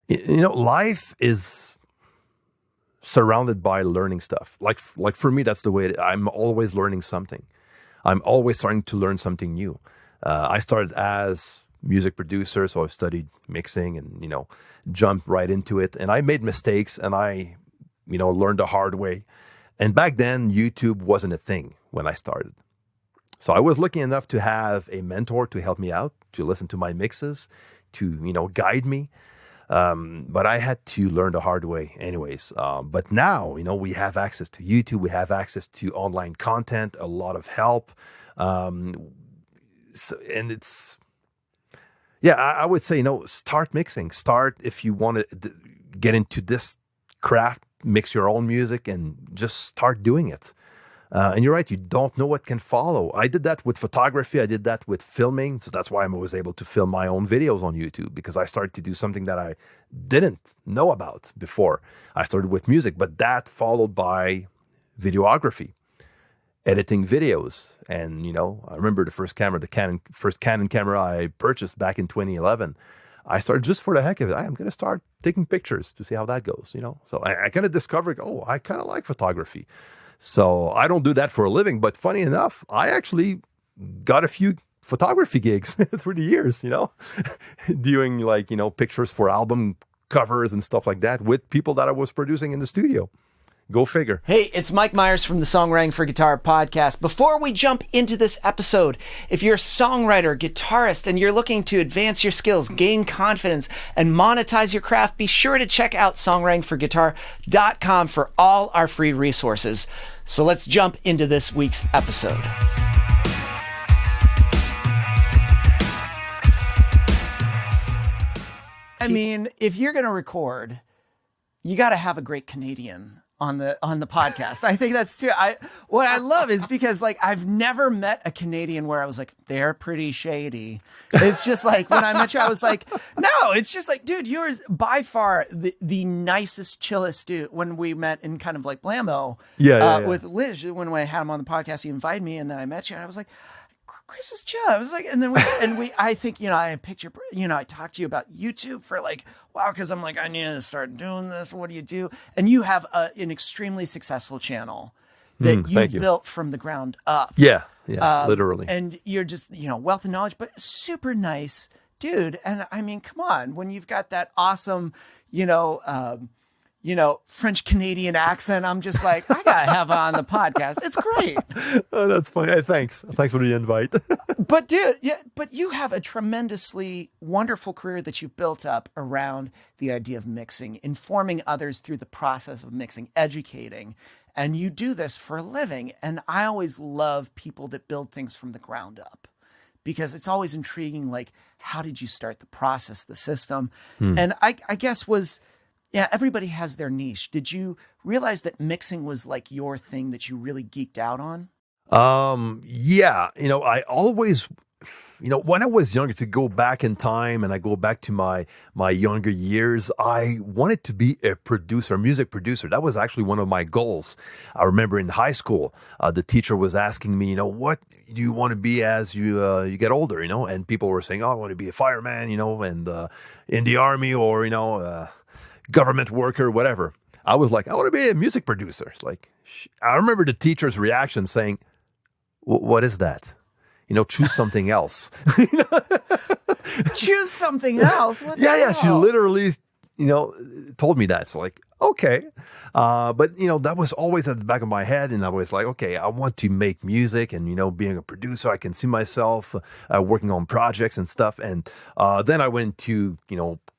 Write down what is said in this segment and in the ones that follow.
Life is surrounded by learning stuff. Like for me, that's the way I'm always learning something. I'm always starting to learn something new. I started as music producer, so I studied mixing and, jumped right into it. And I made mistakes and I, learned the hard way. And back then, YouTube wasn't a thing when I started. So I was lucky enough to have a mentor to help me out, to listen to my mixes, to, guide me. But I had to learn the hard way anyways. But now, we have access to YouTube. We have access to online content, a lot of help. And it's, I would say, start mixing. Start if you want to get into this craft, mix your own music and just start doing it. And you're right, you don't know what can follow. I did that with photography. I did that with filming. So that's why I was able to film my own videos on YouTube, because I started to do something that I didn't know about before. I started with music, but that followed by videography, editing videos. And, I remember the first Canon camera I purchased back in 2011. I started just for the heck of it. I'm going to start taking pictures to see how that goes, So I kind of discovered, I kind of like photography. So I don't do that for a living, but funny enough, I actually got a few photography gigs through the years, doing pictures for album covers and stuff like that with people that I was producing in the studio. Go figure. Hey, it's Mike Myers from the Songwriting for Guitar podcast. Before we jump into this episode, if you're a songwriter, guitarist, and you're looking to advance your skills, gain confidence, and monetize your craft, be sure to check out songwritingforguitar.com for all our free resources. So let's jump into this week's episode. I mean, if you're going to record, you got to have a great Canadian on the podcast. I think that's too. What I love is because I've never met a Canadian where I was like, they're pretty shady. It's just like when I met you, I was like, no, it's just like, dude, you're by far the nicest, chillest dude. When we met in kind of like Blammo, with Liz, when I had him on the podcast, he invited me, and then I met you, and I was like, Chris is chill. I was like, and then I think, I picked your, I talked to you about YouTube for wow, because I'm like, I need to start doing this. What do you do? And you have an extremely successful channel that you built from the ground up. Yeah, literally. And you're just, wealth of knowledge, but super nice dude. And I mean, come on, when you've got that awesome, French Canadian accent, I'm just like, I gotta have it on the podcast. It's great. Oh, that's funny. Hey, thanks for the invite. But dude, but you have a tremendously wonderful career that you've built up around the idea of mixing, informing others through the process of mixing, educating, and you do this for a living. And I always love people that build things from the ground up, because it's always intriguing. Like, how did you start the process, the system? And I guess everybody has their niche. Did you realize that mixing was like your thing that you really geeked out on? I always, when I was younger, to go back in time and I go back to my younger years, I wanted to be a music producer. That was actually one of my goals. I remember in high school, the teacher was asking me, what do you want to be as you get older, and people were saying, I want to be a fireman, and in the army, or, government worker, whatever. I was like, I want to be a music producer. It's like, I remember the teacher's reaction saying, what is that? Choose something else. Choose something else? What the hell? She literally, told me that. It's like, okay. But, that was always at the back of my head. And I was like, okay, I want to make music. And, being a producer, I can see myself working on projects and stuff. And then I went to,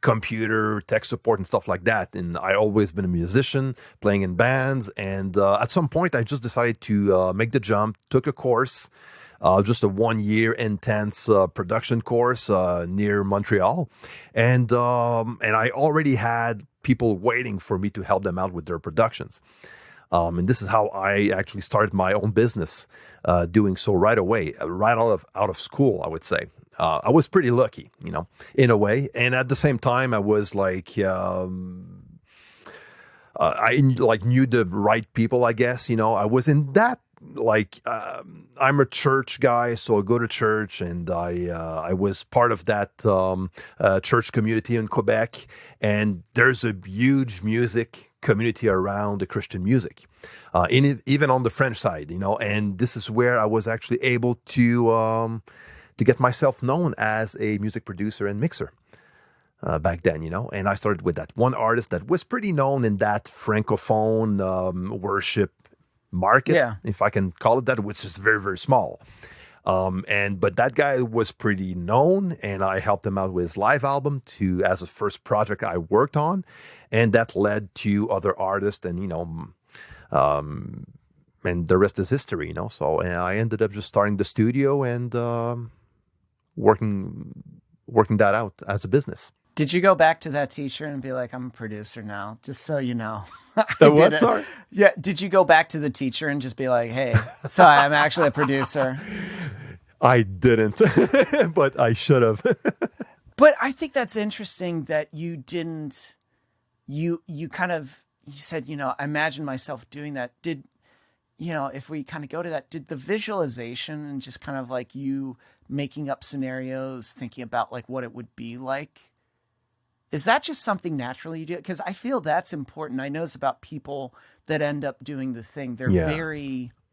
computer, tech support and stuff like that. And I always been a musician, playing in bands. And at some point, I just decided to make the jump, took a course, just a 1-year intense production course near Montreal. And I already had people waiting for me to help them out with their productions. And this is how I actually started my own business, doing so right away, right out of school, I would say. I was pretty lucky, in a way. And at the same time, I was like, I knew the right people, I guess. I was in that I'm a church guy, so I go to church, and I was part of that church community in Quebec, and there's a huge music community around the Christian music, even on the French side, and this is where I was actually able to get myself known as a music producer and mixer. Back then, and I started with that one artist that was pretty known in that francophone worship market, if I can call it that, which is very, very small. But that guy was pretty known, and I helped him out with his live album as a first project I worked on, and that led to other artists, and and the rest is history, So I ended up just starting the studio and working that out as a business. Did you go back to that teacher and be like, I'm a producer now, just so you know? What? Sorry? Yeah. Did you go back to the teacher and just be like, hey, sorry, I'm actually a producer? I didn't, but I should have. But I think that's interesting that you didn't, you said, I imagine myself doing that. Did, if we kind of go to that, did the visualization and just kind of like you making up scenarios, thinking about like what it would be like, is that just something naturally you do? Because I feel that's important. I notice about people that end up doing the thing. They're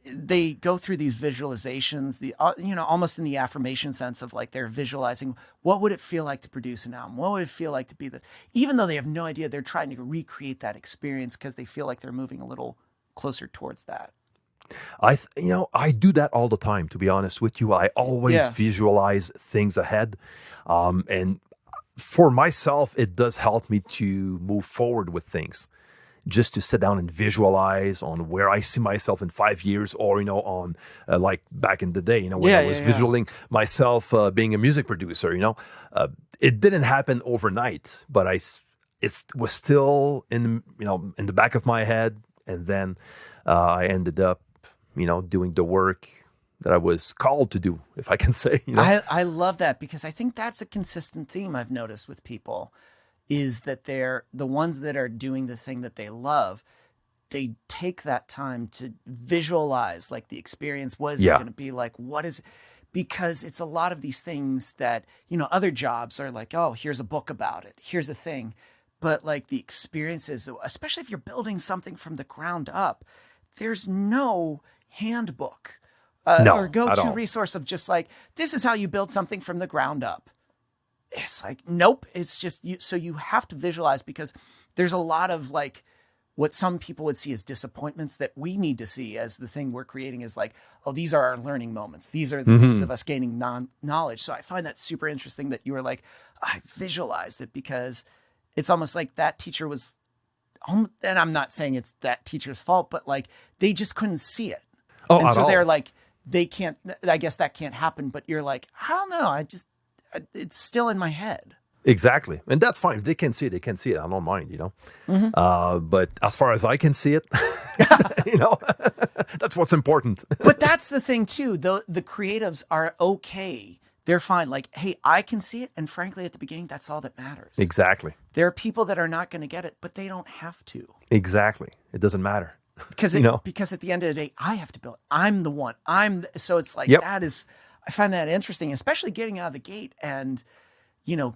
they go through these visualizations, almost in the affirmation sense of like they're visualizing what would it feel like to produce an album? What would it feel like to be even though they have no idea, they're trying to recreate that experience because they feel like they're moving a little closer towards that. I do that all the time, to be honest with you. I always visualize things ahead. And for myself, it does help me to move forward with things. Just to sit down and visualize on where I see myself in 5 years, or on like back in the day, when I was visualizing myself being a music producer. It didn't happen overnight, but it was still in in the back of my head, and then I ended up doing the work that I was called to do, if I can say. I love that, because I think that's a consistent theme I've noticed with people, is that they're the ones that are doing the thing that they love. They take that time to visualize like the experience. What is it going to be like? What is, because it's a lot of these things that, other jobs are like, oh, here's a book about it. Here's a thing. But like the experiences, especially if you're building something from the ground up, there's no handbook or go-to resource of just like, this is how you build something from the ground up. It's like, nope, it's just you. So you have to visualize, because there's a lot of like what some people would see as disappointments that we need to see as the thing we're creating is like, oh, these are our learning moments. These are the things of us gaining knowledge. So I find that super interesting that you were like, I visualized it, because it's almost like that teacher was, and I'm not saying it's that teacher's fault, but like they just couldn't see it. Oh, and so all. they're like, they can't, I guess that can't happen. But you're like, I don't know. It's still in my head. Exactly. And that's fine. If they can see it, they can see it. I don't mind, But as far as I can see it, that's what's important. But that's the thing too. The creatives are okay. They're fine. Like, hey, I can see it. And frankly, at the beginning, that's all that matters. Exactly. There are people that are not going to get it, but they don't have to. Exactly. It doesn't matter. Because because at the end of the day, I have to build it. I'm the one. So it's like, that is, I find that interesting, especially getting out of the gate and,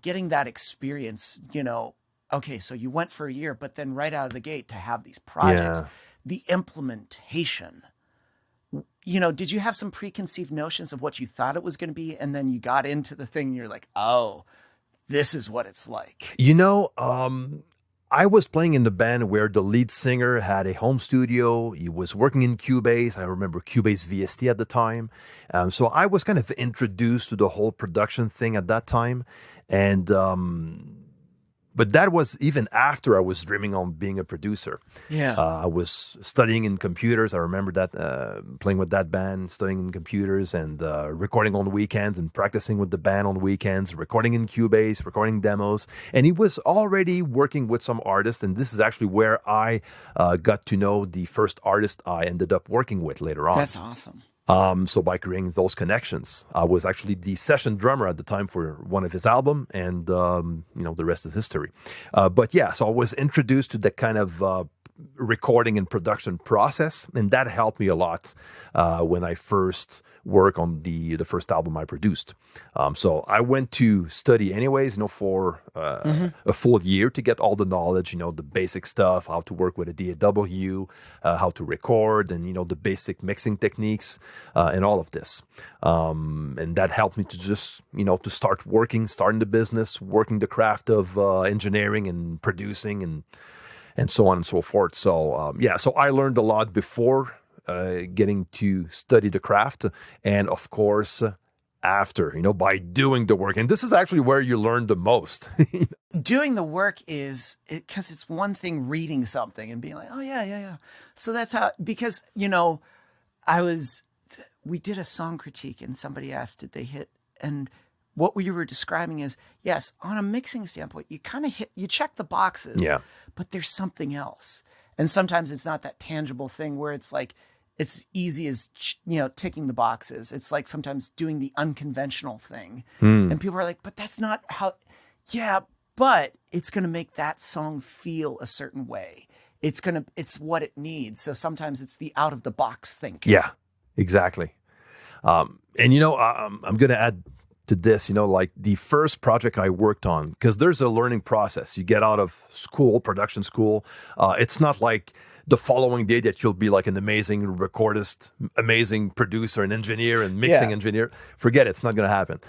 getting that experience, okay, so you went for a year, but then right out of the gate to have these projects, the implementation, did you have some preconceived notions of what you thought it was going to be? And then you got into the thing and you're like, oh, this is what it's like. I was playing in the band where the lead singer had a home studio. He was working in Cubase. I remember Cubase VST at the time. So I was kind of introduced to the whole production thing at that time. And but that was even after I was dreaming on being a producer. Yeah, I was studying in computers. I remember that playing with that band, studying in computers, and recording on the weekends and practicing with the band on the weekends, recording in Cubase, recording demos. And he was already working with some artists. And this is actually where I got to know the first artist I ended up working with later on. That's awesome. So by creating those connections, I was actually the session drummer at the time for one of his album, and the rest is history. But yeah, so I was introduced to the kind of recording and production process, and that helped me a lot when I first worked on the first album I produced. So I went to study anyways, for a full year to get all the knowledge, the basic stuff, how to work with a DAW, how to record, and the basic mixing techniques, and all of this. And that helped me to just to starting the business, working the craft of engineering and producing and so on and so forth. So so I learned a lot before getting to study the craft, and of course after, by doing the work. And this is actually where you learn the most. Doing the work is because it's one thing reading something and being like, oh yeah. So that's how, because we did a song critique and somebody asked, did they hit? And what we were describing is, yes, on a mixing standpoint, you kind of you check the boxes, but there's something else. And sometimes it's not that tangible thing where it's like, it's easy as, ticking the boxes. It's like sometimes doing the unconventional thing. And people are like, but that's not how, but it's going to make that song feel a certain way. It's what it needs. So sometimes it's the out of the box thinking. Yeah, exactly. And, I'm going to add to this, like the first project I worked on, because there's a learning process. You get out of school, production school. It's not like the following day that you'll be like an amazing recordist, amazing producer and engineer and mixing engineer. Forget it. It's not going to happen.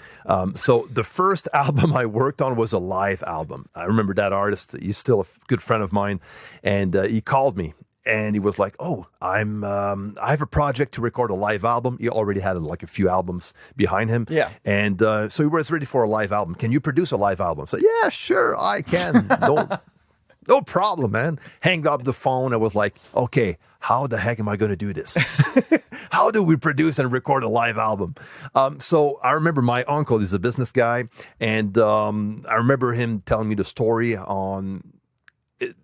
So the first album I worked on was a live album. I remember that artist. He's still a good friend of mine. And he called me. And he was like, "Oh, I have a project to record a live album." He already had like a few albums behind him, And so he was ready for a live album. Can you produce a live album? So yeah, sure, I can. No problem, man. Hang up the phone. I was like, okay, how the heck am I going to do this? How do we produce and record a live album? So I remember my uncle is a business guy, and I remember him telling me the story on.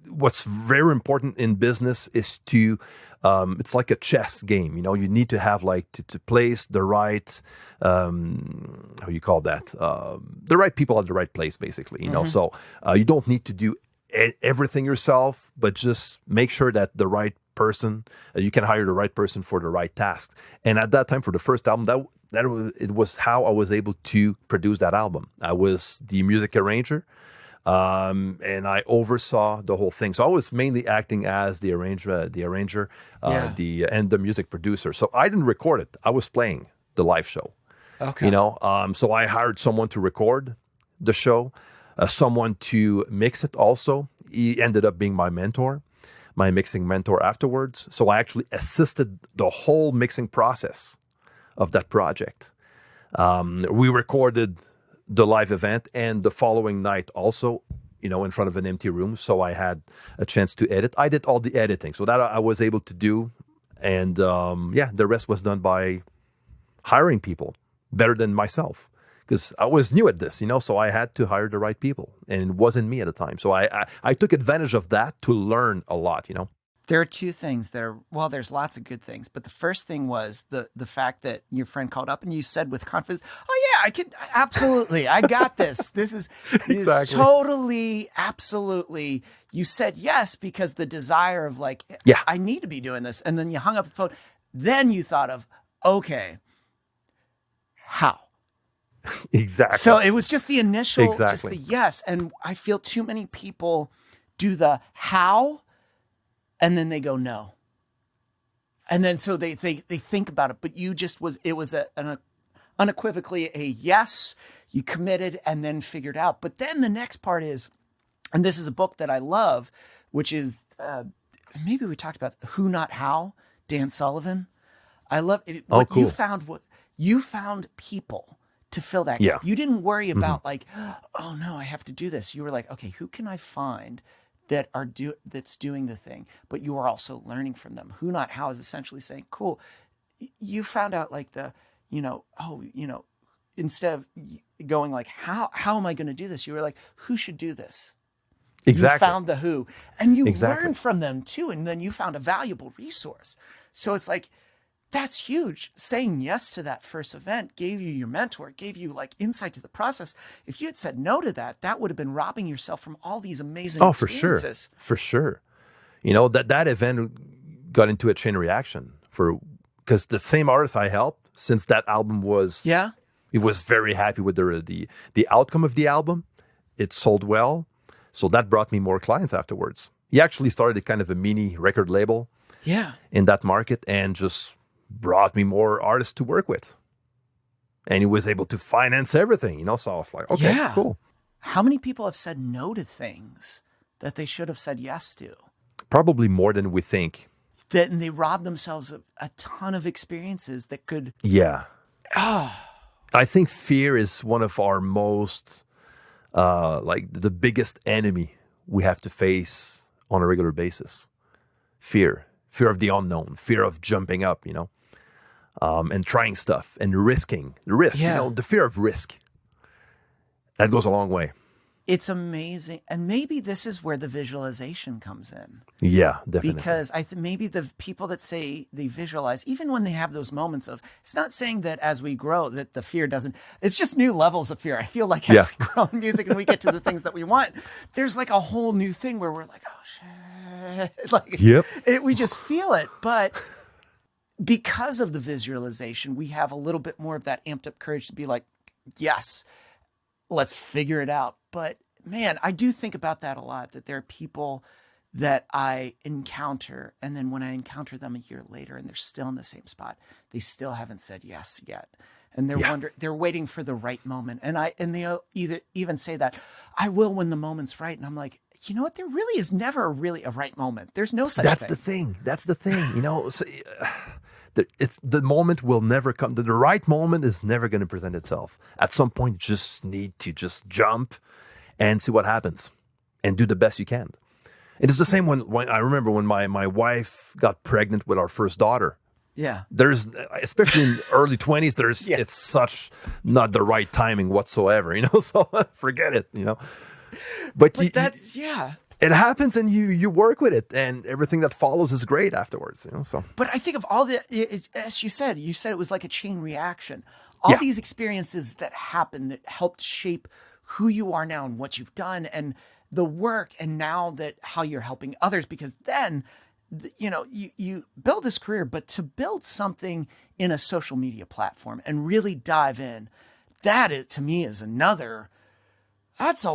What's very important in business is to, it's like a chess game. You need to have like to place the right, how you call that, the right people at the right place, basically. So you don't need to do everything yourself, but just make sure that the right person, you can hire the right person for the right task. And at that time, for the first album, it was how I was able to produce that album. I was the music arranger. And I oversaw the whole thing. So I was mainly acting as the arranger, and the music producer. So I didn't record it. I was playing the live show. Okay. So I hired someone to record the show, someone to mix it also. He ended up being my mentor, my mixing mentor afterwards. So I actually assisted the whole mixing process of that project. We recorded the live event and the following night also, in front of an empty room. So I had a chance to edit. I did all the editing. So that I was able to do. And the rest was done by hiring people better than myself. Because I was new at this, so I had to hire the right people. And it wasn't me at the time. So I took advantage of that to learn a lot, There are two things that are, well, there's lots of good things, but the first thing was the fact that your friend called up and you said with confidence, "Oh yeah, I can, absolutely, I got this. This is Exactly. totally, absolutely." You said yes because the desire of like, I need to be doing this. And then you hung up the phone. Then you thought of, okay, how? Exactly. So it was just the initial, just Exactly. the yes. And I feel too many people do the how, and then they go no. And then so they think about it, but it was an unequivocally a yes, you committed and then figured out. But then the next part is, and this is a book that I love, which is, maybe we talked about Who Not How, Dan Sullivan. I love it. Oh, cool. You found people to fill that gap. You didn't worry about like, oh no, I have to do this. You were like, okay, who can I find that's doing the thing, but you are also learning from them. Who Not How is essentially saying, cool, you found out like instead of going like, how am I going to do this? You were like, who should do this? Exactly. You found the who, and you learned from them too. And then you found a valuable resource. So it's like, that's huge. Saying yes to that first event gave you your mentor, gave you like insight to the process. If you had said no to that, that would have been robbing yourself from all these amazing experiences. For sure. that event got into a chain reaction because the same artist I helped, since that album was, Yeah. he was very happy with the outcome of the album. It sold well. So that brought me more clients afterwards. He actually started a kind of a mini record label Yeah. in that market and just brought me more artists to work with. And he was able to finance everything, So I was like, okay, Yeah. cool. How many people have said no to things that they should have said yes to? Probably more than we think. And they rob themselves of a ton of experiences that could. Yeah. Oh, I think fear is one of our most, the biggest enemy we have to face on a regular basis. Fear of the unknown, fear of jumping up, and trying stuff and risking the risk, Yeah. the fear of risk. That goes a long way. it's amazing. And maybe this is where the visualization comes in. Yeah, definitely. Because maybe the people that say they visualize, even when they have those moments of, it's not saying that as we grow that the fear doesn't, it's just new levels of fear. I feel like as we grow in music and we get to the things that we want, there's like a whole new thing where we're like, oh shit. Like, Yep. we just feel it. But because of the visualization, we have a little bit more of that amped up courage to be like, yes, let's figure it out. But man, I do think about that a lot, that there are people that I encounter, and then when I encounter them a year later and they're still in the same spot, they still haven't said yes yet. And they're waiting for the right moment. And they'll even say that I will when the moment's right. And I'm like, you know what? There really is never really a right moment. There's no such thing. That's the thing. So, it's the moment will never come. The right moment is never going to present itself. At some point, you just need to just jump and see what happens and do the best you can. It is the same when I remember when my wife got pregnant with our first daughter. Yeah. There's, especially in early 20s, it's such not the right timing whatsoever, so forget it, But that's, it happens and you work with it and everything that follows is great afterwards, so. But I think of all as you said it was like a chain reaction. All these experiences that happened that helped shape who you are now and what you've done and the work, and now that how you're helping others, because then, you build this career, but to build something in a social media platform and really dive in, that is, to me, is that's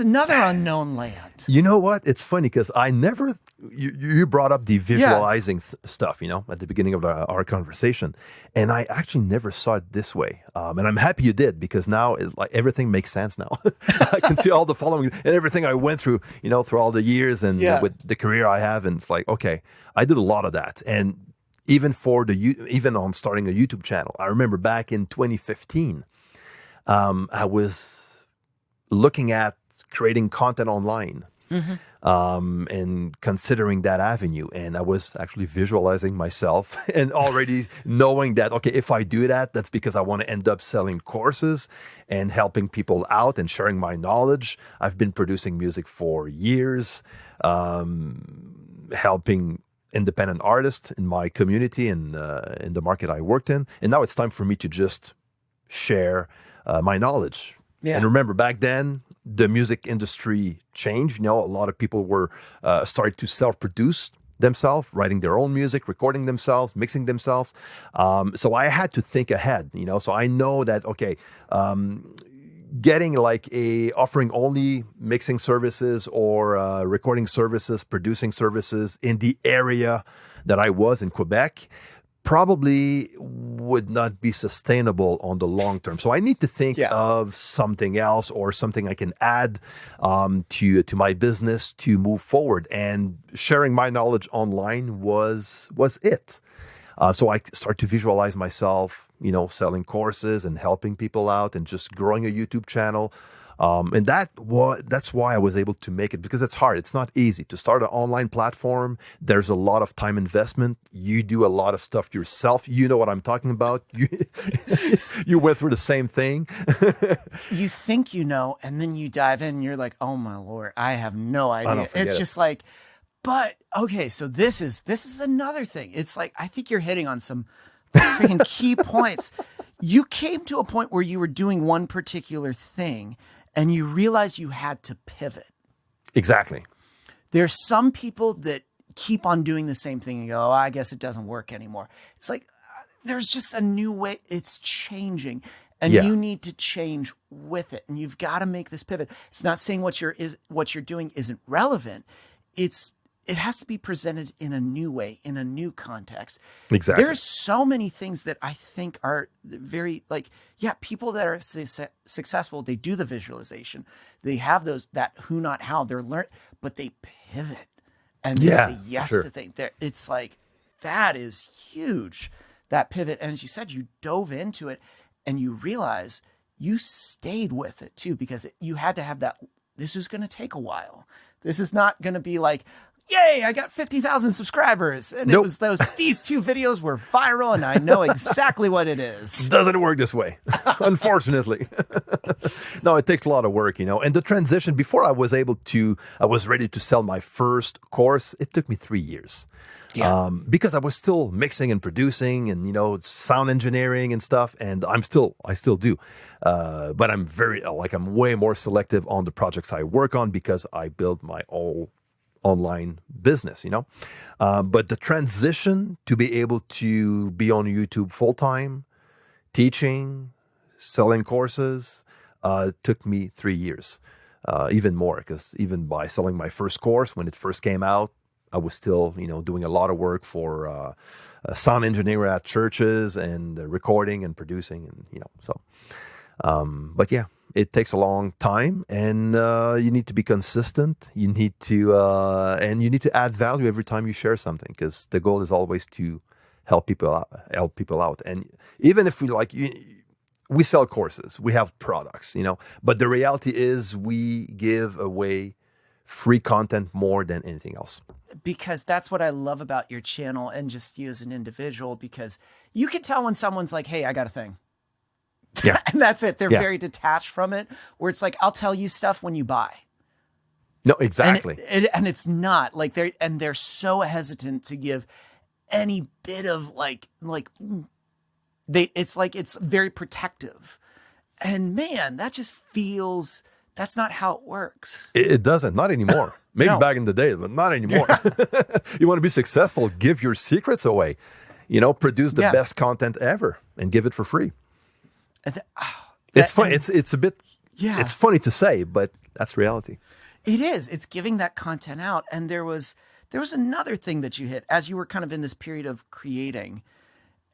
another unknown land. You know what? It's funny because I never, you brought up the visualizing stuff, at the beginning of our conversation. And I actually never saw it this way. And I'm happy you did, because now it's like everything makes sense now. I can see all the following and everything I went through, through all the years and with the career I have. And it's like, okay, I did a lot of that. And even on starting a YouTube channel, I remember back in 2015, I was looking at creating content online and considering that avenue. And I was actually visualizing myself and already knowing that, okay, if I do that, that's because I want to end up selling courses and helping people out and sharing my knowledge. I've been producing music for years, helping independent artists in my community and in the market I worked in. And now it's time for me to just share my knowledge. Yeah. And remember, back then, the music industry changed. A lot of people were started to self-produce themselves, writing their own music, recording themselves, mixing themselves. So I had to think ahead, So I know that, okay, getting like offering only mixing services or recording services, producing services in the area that I was in Quebec probably would not be sustainable on the long term. So I need to think of something else or something I can add to my business to move forward. And sharing my knowledge online was it. So I start to visualize myself, selling courses and helping people out and just growing a YouTube channel. And that's why I was able to make it, because it's hard. It's not easy to start an online platform. There's a lot of time investment. You do a lot of stuff yourself. You know what I'm talking about. You went through the same thing. You think and then you dive in and you're like, oh my Lord, I have no idea. It's just like, but okay, so this is another thing. It's like, I think you're hitting on some freaking key points. You came to a point where you were doing one particular thing and you realized you had to pivot. Exactly. There's some people that keep on doing the same thing and go, oh, I guess it doesn't work anymore. It's like, there's just a new way. It's changing. And you need to change with it. And you've got to make this pivot. It's not saying what you're doing isn't relevant. It has to be presented in a new way, in a new context. Exactly. There's so many things that I think are very people that are successful, they do the visualization. They have that who, not how. They're learn, but they pivot and they say yes to things. It's like, that is huge, that pivot. And as you said, you dove into it and you realize you stayed with it too, because you had to have that. This is going to take a while. This is not going to be like, yay, I got 50,000 subscribers. And it was these 2 videos were viral and I know exactly what it is. Doesn't work this way, unfortunately. No, it takes a lot of work, and the transition before I was ready to sell my first course. It took me 3 years. Yeah. Because I was still mixing and producing and, sound engineering and stuff. And I still do. But I'm way more selective on the projects I work on because I build my own online business, but the transition to be able to be on YouTube full-time, teaching, selling courses, took me 3 years, even more, because even by selling my first course, when it first came out, I was still, doing a lot of work for a sound engineer at churches and recording and producing, and, but yeah, it takes a long time, and you need to be consistent. You need to add value every time you share something, because the goal is always to help people out. And even if we sell courses, we have products, but the reality is we give away free content more than anything else. Because that's what I love about your channel and just you as an individual, because you can tell when someone's like, hey, I got a thing. Yeah. And that's it. They're very detached from it, where it's like, I'll tell you stuff when you buy. No, exactly. And it's not like they're so hesitant to give any bit of it's very protective. And man, that just feels, that's not how it works. It doesn't, not anymore. Maybe back in the day, but not anymore. Yeah. You want to be successful, give your secrets away, produce the best content ever and give it for free. It's funny. It's a bit, it's funny to say, but that's reality. It is. It's giving that content out. And there was another thing that you hit as you were kind of in this period of creating.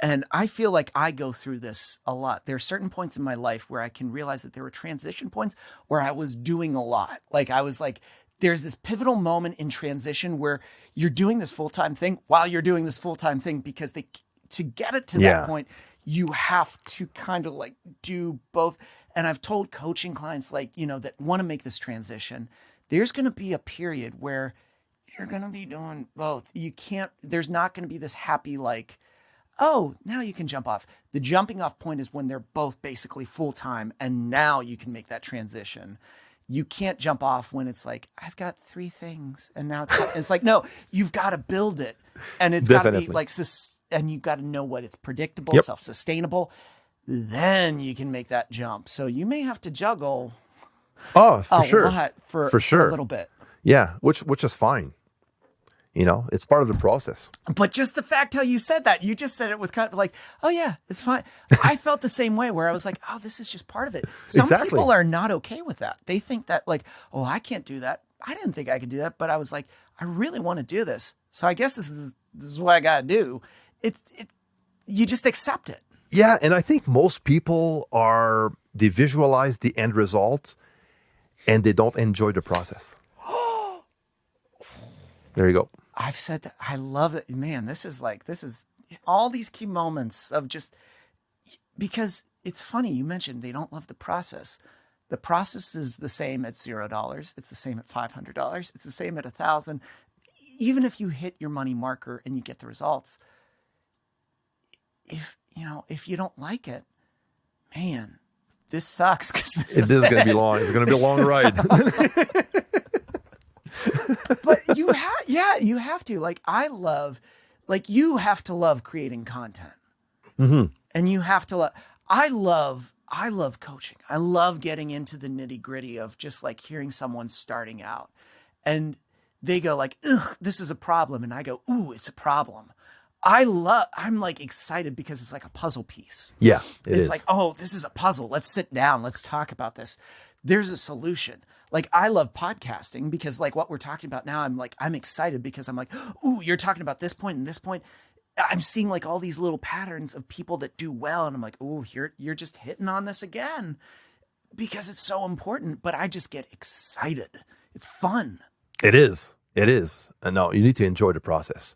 And I feel like I go through this a lot. There are certain points in my life where I can realize that there were transition points where I was doing a lot. Like I was like, there's this pivotal moment in transition where you're doing this full-time thing while you're doing this full-time thing, because to get it to that point, you have to kind of like do both. And I've told coaching clients that want to make this transition, there's going to be a period where you're going to be doing both. There's not going to be this happy, oh, now you can jump off. The jumping off point is when they're both basically full-time, and now you can make that transition. You can't jump off when it's like, I've got 3 things, and now it's like, no, you've got to build it. And it's got to be and you've got to know what it's predictable, self-sustainable. Then you can make that jump. So you may have to juggle for a sure. lot for a little bit. Yeah, which is fine. It's part of the process. But just the fact how you said that, you just said it with kind of like, oh yeah, it's fine. I felt the same way, where I was like, oh, this is just part of it. Some people are not okay with that. They think that oh, I can't do that. I didn't think I could do that, but I was like, I really want to do this. So I guess this is what I got to do. You just accept it. Yeah. And I think most people they visualize the end result and they don't enjoy the process. There you go. I've said that. I love it. Man, this is all these key moments of just, because it's funny. You mentioned they don't love the process. The process is the same at $0. It's the same at $500. It's the same at $1,000. Even if you hit your money marker and you get the results, if you don't like it, man, this sucks, because this is going to be long. It's going to be a long ride. But you have to. You have to love creating content. Mm-hmm. And you have to I love coaching. I love getting into the nitty gritty of just hearing someone starting out. And they go like, ugh, this is a problem. And I go, ooh, it's a problem. I'm like excited because it's like a puzzle piece. Yeah, It's like, oh, this is a puzzle. Let's sit down. Let's talk about this. There's a solution. Like, I love podcasting because like what we're talking about now, I'm excited because I'm like, ooh, you're talking about this point and this point. I'm seeing like all these little patterns of people that do well. And I'm like, ooh, you're just hitting on this again because it's so important. But I just get excited. It's fun. It is. And no, you need to enjoy the process.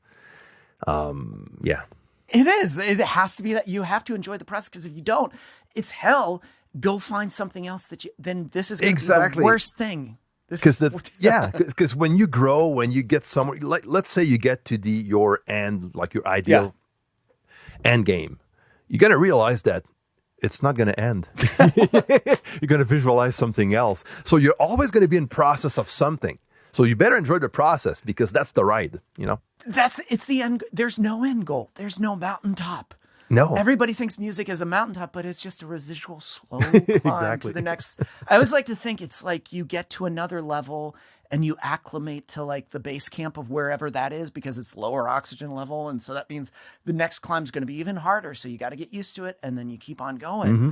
Yeah. It is. It has to be that you have to enjoy the process, because if you don't, it's hell. Go find something else then this is going to be the worst thing. Because when you grow, when you get somewhere, like let's say you get to your end, like your ideal end game, you're going to realize that it's not going to end. You're going to visualize something else. So you're always going to be in process of something. So you better enjoy the process, because that's the ride, It's the end. There's no end goal. There's no mountaintop. No. Everybody thinks music is a mountaintop, but it's just a residual slow climb to the next. I always like to think it's like you get to another level and you acclimate to like the base camp of wherever that is, because it's lower oxygen level. And so that means the next climb is going to be even harder. So you got to get used to it, and then you keep on going. Mm-hmm.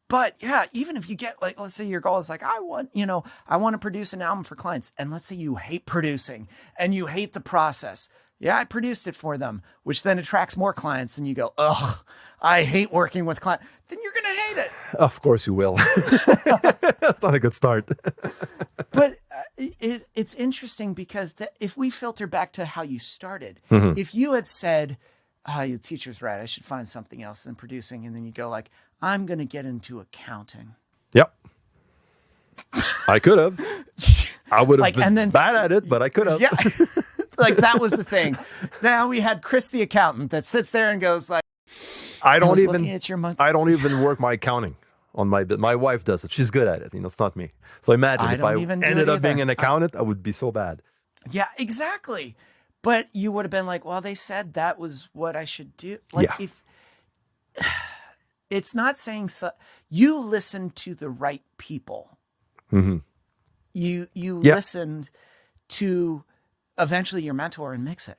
But yeah, even if you get like, let's say your goal is like, I want to produce an album for clients. And let's say you hate producing and you hate the process. Yeah, I produced it for them, which then attracts more clients. And you go, ugh, I hate working with clients. Then you're going to hate it. Of course you will. That's not a good start. But it's interesting because if we filter back to how you started, mm-hmm. if you had said, your teacher's right, I should find something else than producing. And then you go like, I'm going to get into accounting. Yep. I could have. I would have been bad at it, but I could have. Yeah. Like that was the thing. Now we had Chris the accountant that sits there and goes like, I don't even work my accounting on my wife does it. She's good at it. It's not me. So imagine if I ended up being an accountant, I would be so bad. Yeah, exactly. But you would have been like, well, they said that was what I should do. Like if it's not saying so, you listened to the right people. Mm-hmm. You listened to eventually your mentor in mixing.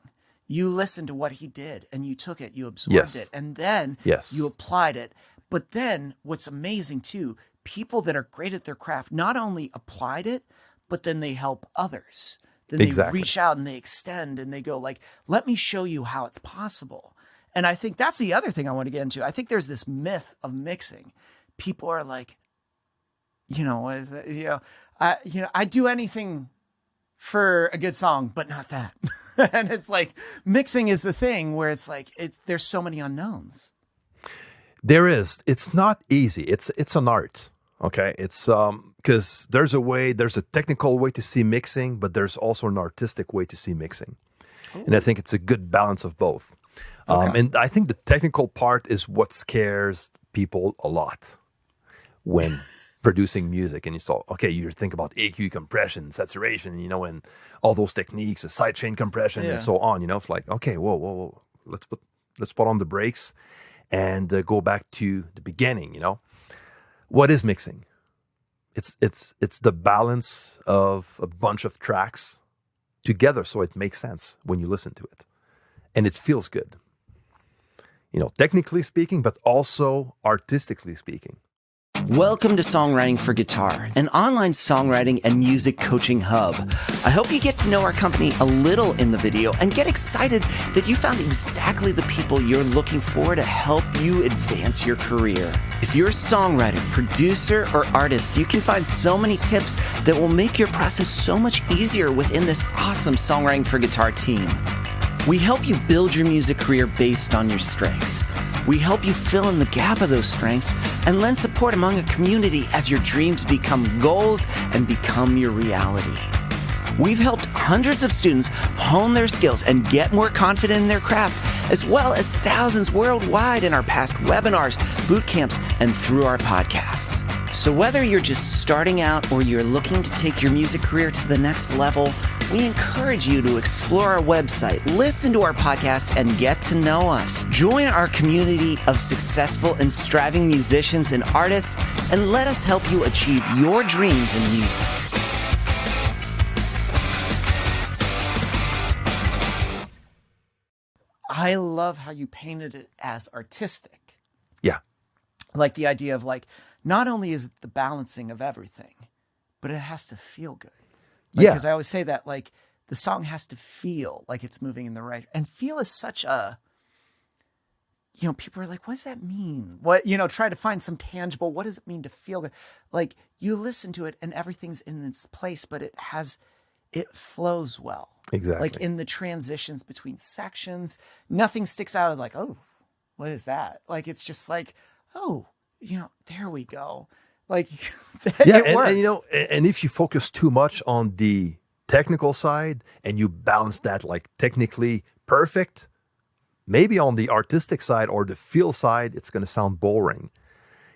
You listened to what he did and you took it, you absorbed it, and then you applied it. But then what's amazing too, people that are great at their craft not only applied it, but then they help others. Then they reach out and they extend and they go like, let me show you how it's possible. And I think that's the other thing I want to get into. I think there's this myth of mixing. People are like, I do anything for a good song, but not that. And it's like mixing is the thing where it's like there's so many unknowns. There is. It's not easy. It's an art. Okay, it's because there's a technical way to see mixing, but there's also an artistic way to see mixing. Ooh. And I think it's a good balance of both. Okay. And I think the technical part is what scares people a lot when producing music. And you think about EQ, compression, saturation, and all those techniques, the sidechain compression, and so on. It's like, okay, whoa, let's put on the brakes and go back to the beginning. What is mixing? It's the balance of a bunch of tracks together, so it makes sense when you listen to it, and it feels good. Technically speaking, but also artistically speaking. Welcome to Songwriting for Guitar, an online songwriting and music coaching hub. I hope you get to know our company a little in the video and get excited that you found exactly the people you're looking for to help you advance your career. If you're a songwriter, producer, or artist, you can find so many tips that will make your process so much easier within this awesome Songwriting for Guitar team. We help you build your music career based on your strengths. We help you fill in the gap of those strengths and lend support among a community as your dreams become goals and become your reality. We've helped hundreds of students hone their skills and get more confident in their craft, as well as thousands worldwide in our past webinars, boot camps, and through our podcast. So whether you're just starting out or you're looking to take your music career to the next level, we encourage you to explore our website, listen to our podcast, and get to know us. Join our community of successful and striving musicians and artists, and let us help you achieve your dreams in music. I love how you painted it as artistic. Yeah. Like the idea of like, not only is it the balancing of everything, but it has to feel good. Yeah. Because I always say that like the song has to feel like it's moving in the right, and feel is such a, you know, people are like, what does that mean? What, you know, try to find some tangible, what does it mean to feel good? Like you listen to it and everything's in its place, but it flows well. Exactly. Like in the transitions between sections, nothing sticks out of like, oh, what is that? Like, it's just like, oh, you know, there we go. Like, Yeah, it works. and you know, and if you focus too much on the technical side and you balance that like technically perfect, maybe on the artistic side or the feel side, it's going to sound boring.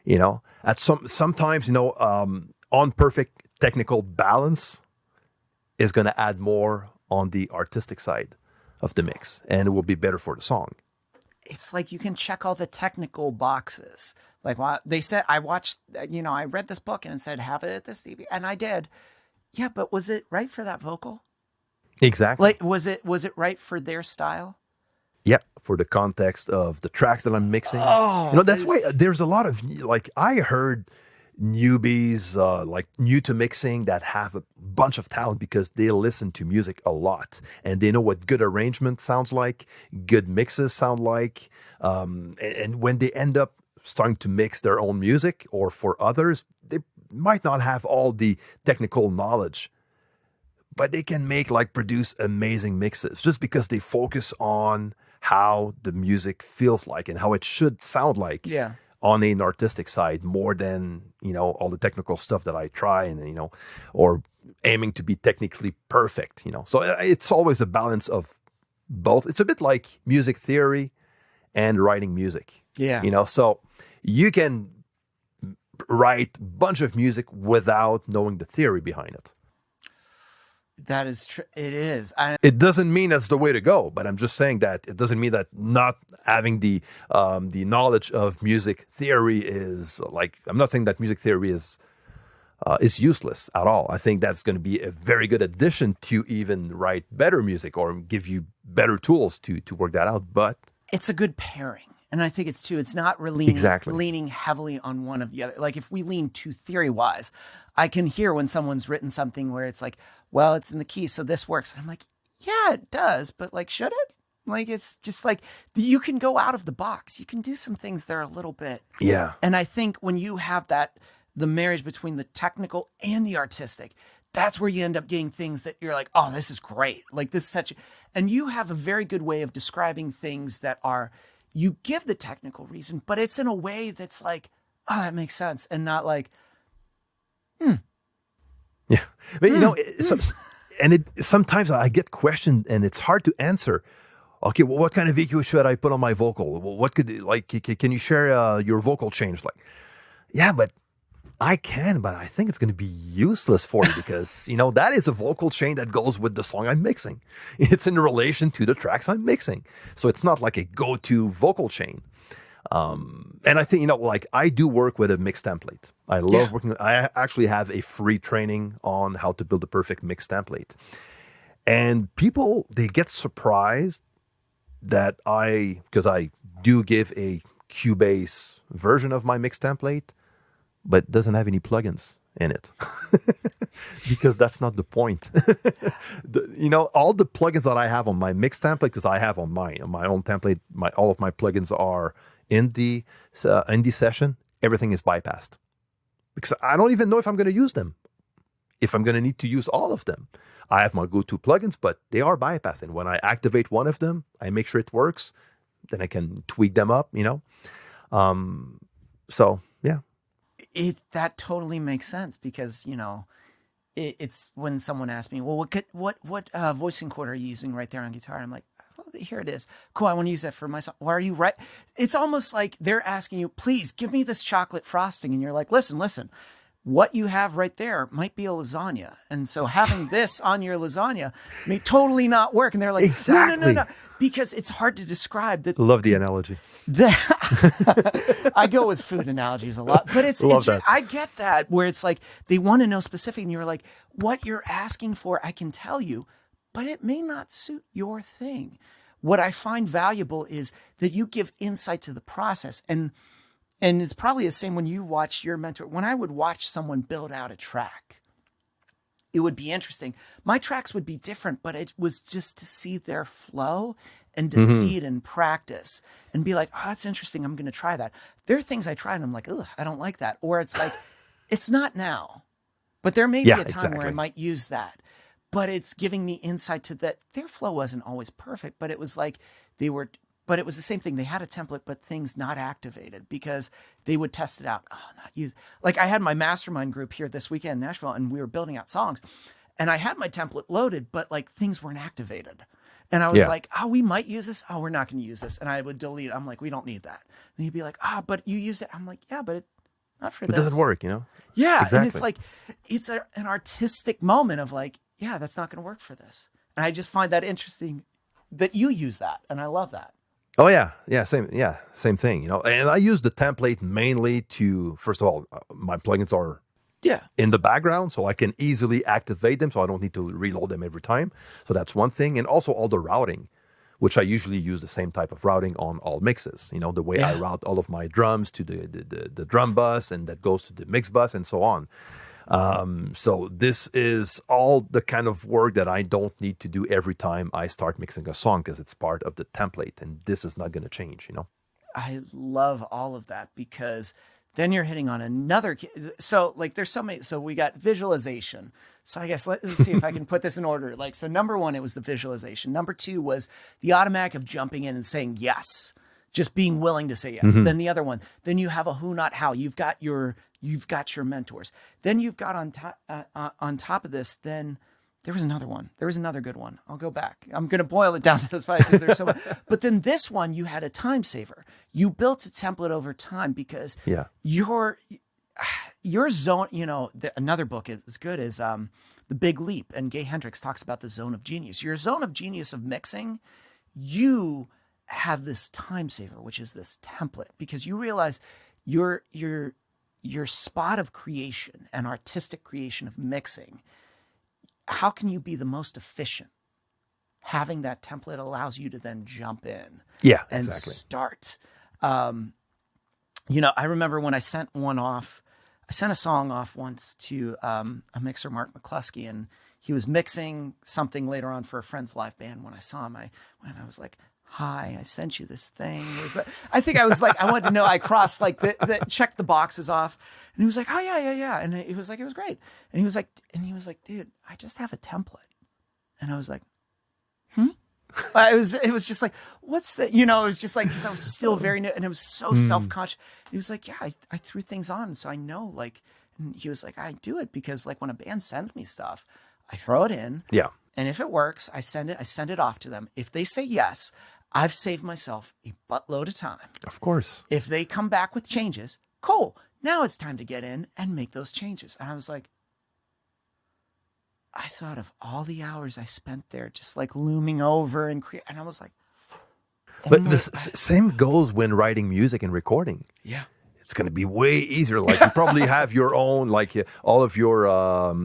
You know, sometimes, you know, on perfect technical balance is going to add more on the artistic side of the mix, and it will be better for the song. It's like you can check all the technical boxes. Like they said, I watched, you know, I read this book and it said, have it at this dB, and I did. Yeah, but was it right for that vocal? Exactly. Like, was it right for their style? Yeah, for the context of the tracks that I'm mixing. Oh, you know, that's why there's a lot of, like, I heard newbies, like new to mixing, that have a bunch of talent because they listen to music a lot and they know what good arrangement sounds like, good mixes sound like. And when they end up starting to mix their own music or for others, they might not have all the technical knowledge, but they can produce amazing mixes just because they focus on how the music feels like and how it should sound like. Yeah. On an artistic side, more than, you know, all the technical stuff that I try and, you know, or aiming to be technically perfect, you know. So it's always a balance of both. It's a bit like music theory and writing music. Yeah. You know, so you can write a bunch of music without knowing the theory behind it. That is true. It is. It doesn't mean that's the way to go, but I'm just saying that it doesn't mean that not having the knowledge of music theory is like, I'm not saying that music theory is useless at all. I think that's going to be a very good addition to even write better music or give you better tools to work that out. But it's a good pairing. And I think it's not really leaning heavily on one of the other. Like if we lean too theory-wise, I can hear when someone's written something where it's like, well, it's in the key, so this works. And I'm like, yeah, it does, but like, should it? Like, it's just like, you can go out of the box. You can do some things that are a little bit. Yeah. And I think when you have the marriage between the technical and the artistic, that's where you end up getting things that you're like, oh, this is great. Like this is and you have a very good way of describing things that are, you give the technical reason, but it's in a way that's like, oh, that makes sense. And not like, Yeah. But, you know, sometimes I get questioned and it's hard to answer. Okay, well, what kind of EQ should I put on my vocal? Well, what can you share your vocal change? Like, yeah, but I can, but I think it's going to be useless for you because, you know, that is a vocal chain that goes with the song I'm mixing. It's in relation to the tracks I'm mixing. So it's not like a go-to vocal chain. And I think, you know, like I do work with a mix template. I love working. I actually have a free training on how to build a perfect mix template. And people, they get surprised that because I do give a Cubase version of my mix template, but it doesn't have any plugins in it because that's not the point. You know, all the plugins that I have on my mix template, because I have on my own template, all of my plugins are in the session. Everything is bypassed because I don't even know if I'm going to use them, if I'm going to need to use all of them. I have my go-to plugins, but they are bypassed. And when I activate one of them, I make sure it works. Then I can tweak them up, you know? So, yeah. That totally makes sense because, you know, it's when someone asks me, well, what voice encoder are you using right there on guitar? I'm like, oh, here it is. Cool. I want to use that for my song. Why are you right? It's almost like they're asking you, please give me this chocolate frosting. And you're like, listen, what you have right there might be a lasagna. And so having this on your lasagna may totally not work. And they're like, exactly. No. Because it's hard to describe that. Love the analogy. I go with food analogies a lot, but I get that where it's like, they want to know specific and you're like, what you're asking for, I can tell you, but it may not suit your thing. what I find valuable is that you give insight to the process. And it's probably the same when you watch your mentor. When I would watch someone build out a track, it would be interesting. My tracks would be different, but it was just to see their flow and to see it in practice and be like, oh, that's interesting. I'm going to try that. There are things I try and I'm like, oh, I don't like that. Or it's like, it's not now, but there may be a time where I might use that. But it's giving me insight to that. Their flow wasn't always perfect, but it was like but it was the same thing. They had a template, but things not activated because they would test it out. Oh, not used. Like I had my mastermind group here this weekend in Nashville and we were building out songs and I had my template loaded, but like things weren't activated. And I was like, oh, we might use this. Oh, we're not going to use this. And I would delete it. I'm like, we don't need that. And he'd be like, but you used it. I'm like, yeah, but not for this. It doesn't work, you know? Yeah. Exactly. And it's like, it's an artistic moment of like, yeah, that's not going to work for this. And I just find that interesting that you use that. And I love that. Oh yeah. Same thing, you know? And I use the template mainly to, first of all, my plugins are in the background, so I can easily activate them, so I don't need to reload them every time. So that's one thing. And also all the routing, which I usually use the same type of routing on all mixes. You know, the way I route all of my drums to the drum bus, and that goes to the mix bus, and so on. So this is all the kind of work that I don't need to do every time I start mixing a song because it's part of the template, and this is not going to change, you know? I love all of that because then you're hitting on another. So like there's so many. So we got visualization. So I guess let's see if I can put this in order. Like, so number one, it was the visualization. Number two was the automatic of jumping in and saying yes, just being willing to say yes. Then the other one, then you have a who, not how. You've got your mentors. Then you've got on top of this, then there was another one. There was another good one. I'll go back. I'm going to boil it down to this five because there's so much. But then this one, you had a time saver. You built a template over time because your zone, you know, another book is good is The Big Leap. And Gay Hendricks talks about the zone of genius. Your zone of genius of mixing, you have this time saver, which is this template, because you realize your spot of creation and artistic creation of mixing, how can you be the most efficient? Having that template allows you to then jump in and start. You know, I remember when I sent a song off once to a mixer, Mark McCluskey, and he was mixing something later on for a friend's live band. When I saw him, I was like, hi, I sent you this thing. I think I was like, I wanted to know, I crossed like checked the boxes off. And he was like, oh yeah. And he was like, it was great. And he was like, dude, I just have a template. And I was like, it was just like, what's that? You know, it was just like, cause I was still very new and it was so self-conscious. He was like, yeah, I threw things on. So I know, like, and he was like, I do it because like when a band sends me stuff, I throw it in. Yeah. And if it works, I send it off to them. If they say yes, I've saved myself a buttload of time. Of course. If they come back with changes, cool. Now it's time to get in and make those changes. And I was like, I thought of all the hours I spent there just like looming over and and I was like, but the same goes when writing music and recording. Yeah. It's going to be way easier. Like you probably have your own, like all of your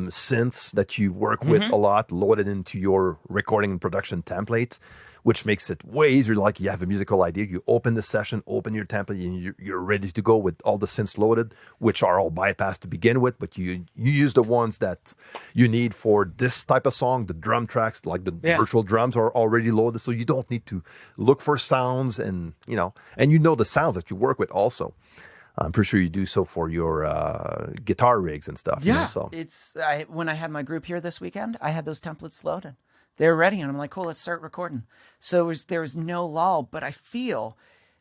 synths that you work with a lot loaded into your recording and production templates, which makes it way easier. Like you have a musical idea, you open the session, open your template, and you're ready to go with all the synths loaded, which are all bypassed to begin with. But you use the ones that you need for this type of song. The drum tracks, like the virtual drums, are already loaded, so you don't need to look for sounds, and you know the sounds that you work with also. I'm pretty sure you do so for your guitar rigs and stuff. Yeah, you know, so. When I had my group here this weekend, I had those templates loaded. They were ready, and I'm like, cool, let's start recording. So there was no lull, but I feel,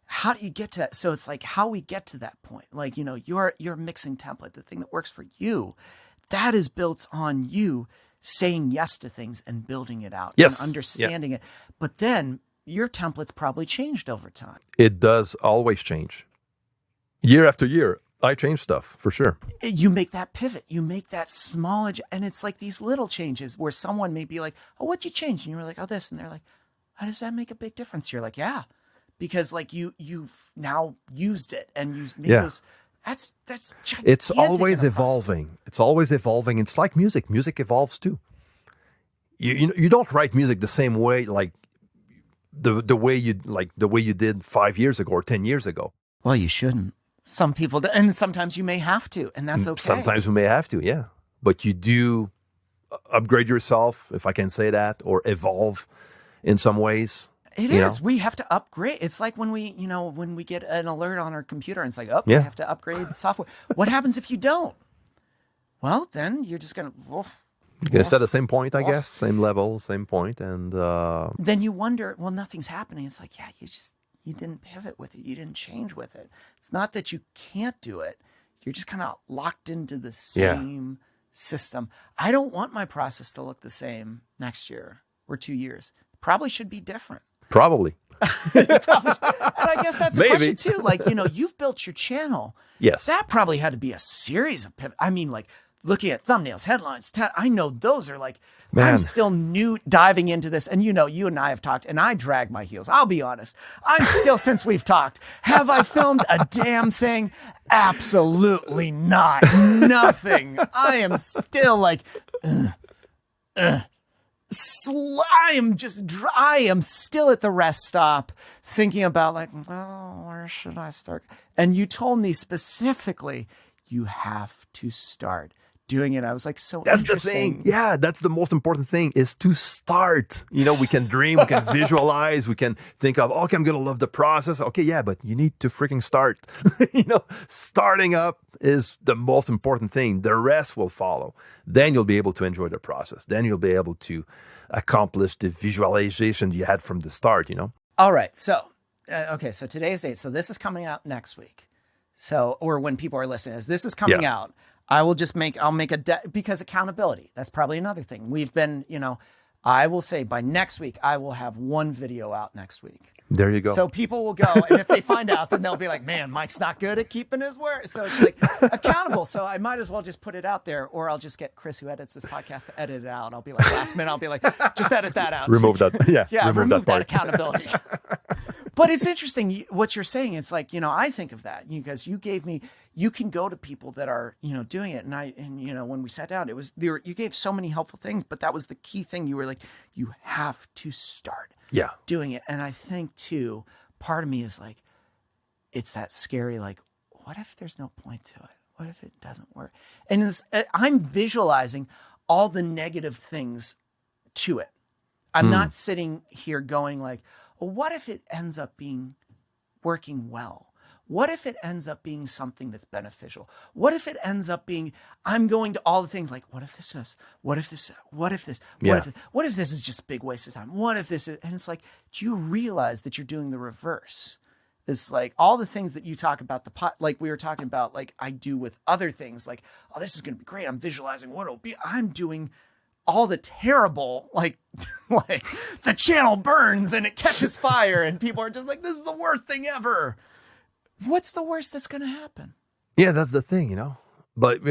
how do you get to that? So it's like how we get to that point. Like, you know, your mixing template, the thing that works for you, that is built on you saying yes to things and building it out and understanding it. But then your template's probably changed over time. It does always change. Year after year, I change stuff for sure. You make that pivot, you make that small, and it's like these little changes where someone may be like, oh, what'd you change? And you're like, oh, this. And they're like, how does that make a big difference? You're like, yeah, because like you've now used it and you made those. That's gigantic. It's always evolving. It's always evolving. It's like music. Music evolves too. You don't write music the same way. Like the way you did 5 years ago or 10 years ago. Well, you shouldn't. Some people do, and sometimes you may have to, and that's okay. Sometimes we may have to, yeah. But you do upgrade yourself, if I can say that, or evolve in some ways. It is. We have to upgrade. It's like when we get an alert on our computer and it's like, we have to upgrade the software. What happens if you don't? Well, then you're just going to... You're going to stay at the same point, I guess. Same level, same point. And then you wonder, well, nothing's happening. It's like, you didn't pivot with it. You didn't change with it. It's not that you can't do it. You're just kind of locked into the same system. I don't want my process to look the same next year or 2 years. Probably should be different. Probably. And I guess that's a question too. Like, you've built your channel. Yes. That probably had to be a series of pivots. I mean, like looking at thumbnails, headlines. I know those are like, I'm still new diving into this. And you and I have talked and I drag my heels. I'll be honest. I'm still, since we've talked, have I filmed a damn thing? Absolutely not. Nothing. I am still like, I am still at the rest stop thinking about like, well, where should I start? And you told me specifically, you have to start doing it. I was like, that's the thing. Yeah, that's the most important thing is to start. We can dream, we can visualize, we can think of, okay, I'm going to love the process. Okay, yeah, but you need to freaking start. Starting up is the most important thing. The rest will follow. Then you'll be able to enjoy the process. Then you'll be able to accomplish the visualization you had from the start, All right. So, so today's date. So this is coming out next week. So, or when people are listening, as this is coming out, I'll make because accountability, that's probably another thing. We've been, I will say by next week, I will have one video out next week. There you go. So people will go, and if they find out, then they'll be like, man, Mike's not good at keeping his word. So it's like accountable. So I might as well just put it out there, or I'll just get Chris, who edits this podcast, to edit it out. I'll be like, last minute, I'll be like, just edit that out. Remove that. Yeah, remove that accountability. But it's interesting what you're saying. It's like, I think of that because you gave me, you can go to people that are, doing it. And when we sat down, you gave so many helpful things, but that was the key thing. You were like, you have to start doing it. And I think too, part of me is like, it's that scary, like, what if there's no point to it? What if it doesn't work? And I'm visualizing all the negative things to it. I'm not sitting here going like, well, what if it ends up being working well? What if it ends up being something that's beneficial? What if it ends up being, I'm going to all the things like, what if this is, what if this, what if this, what if this is just a big waste of time? What if this is, and it's like, do you realize that you're doing the reverse? It's like all the things that you talk about, like we were talking about, like I do with other things, like, oh, this is going to be great. I'm visualizing what it'll be. I'm doing all the terrible, like the channel burns and it catches fire and people are just like, this is the worst thing ever. What's the worst that's going to happen? Yeah, that's the thing, But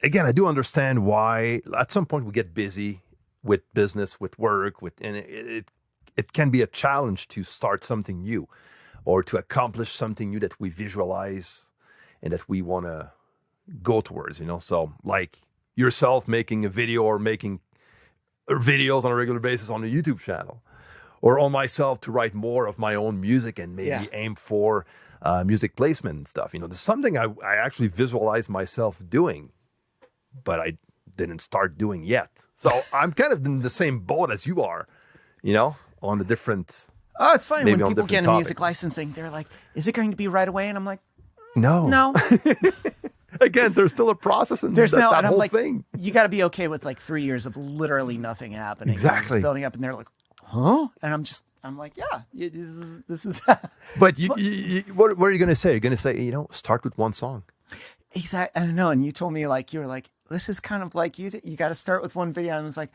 again, I do understand why at some point we get busy with business, with work, and it can be a challenge to start something new or to accomplish something new that we visualize and that we want to go towards, So like yourself making a video or making videos on a regular basis on a YouTube channel, or on myself to write more of my own music and maybe aim for music placement and stuff. There's something I actually visualize myself doing, but I didn't start doing yet. So I'm kind of in the same boat as you are, on the different. Oh, it's funny when people get a music licensing, they're like, is it going to be right away? And I'm like, no. Again, there's still a process in that whole thing. You got to be okay with like 3 years of literally nothing happening. Exactly. Building up, and they're like, huh? And I'm like, yeah, this is. But what are you going to say? You're going to say, start with one song. Exactly. I know. And you told me you were like, this is kind of like you got to start with one video. And I was like,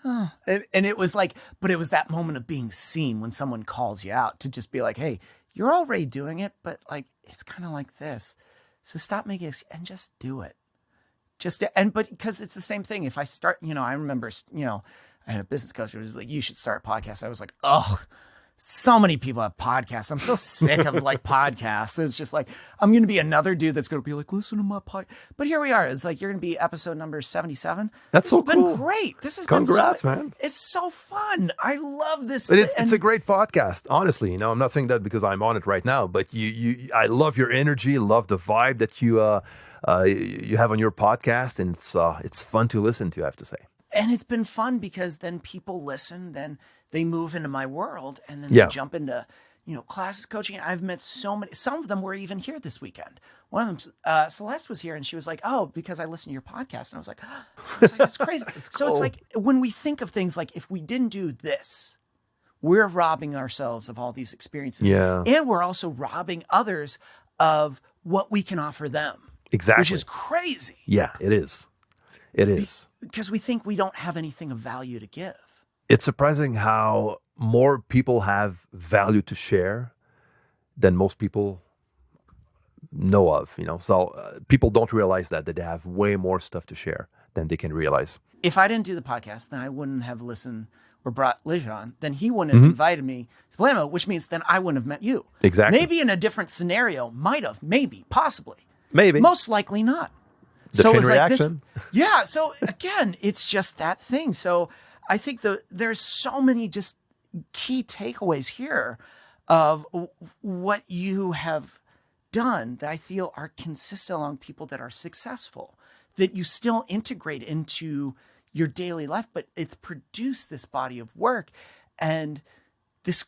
oh. And it was like, but it was that moment of being seen when someone calls you out to just be like, hey, you're already doing it, but like, it's kind of like this. So stop making it and just do it. But because it's the same thing. If I start, I remember, I had a business coach who was like, you should start a podcast. I was like, oh, so many people have podcasts. I'm so sick of like podcasts. It's just like, I'm going to be another dude that's going to be like, listen to my pod. But here we are. It's like, you're going to be episode number 77. That's so been cool. Great. This has Congrats, been man. It's so fun. I love this. But it's a great podcast, honestly. I'm not saying that because I'm on it right now, but I love your energy, love the vibe that you have on your podcast, and it's fun to listen to, I have to say. And it's been fun because then people listen, then they move into my world, and then they jump into, classes, coaching. I've met so many. Some of them were even here this weekend. One of them, Celeste, was here, and she was like, "Oh, because I listen to your podcast." And I was like, "That's crazy." So it's like when we think of things like, if we didn't do this, we're robbing ourselves of all these experiences, and we're also robbing others of what we can offer them. Exactly, which is crazy. Yeah, it is. It is. Because we think we don't have anything of value to give. It's surprising how more people have value to share than most people know of, So people don't realize that they have way more stuff to share than they can realize. If I didn't do the podcast, then I wouldn't have listened or brought Liz on. Then he wouldn't have invited me to Blamo, which means then I wouldn't have met you. Exactly. Maybe in a different scenario, might have, maybe, possibly. Maybe. Most likely not. The so chain it's reaction. Like this, so again, it's just that thing. So I think there's so many just key takeaways here of what you have done that I feel are consistent along people that are successful, that you still integrate into your daily life, but it's produced this body of work and this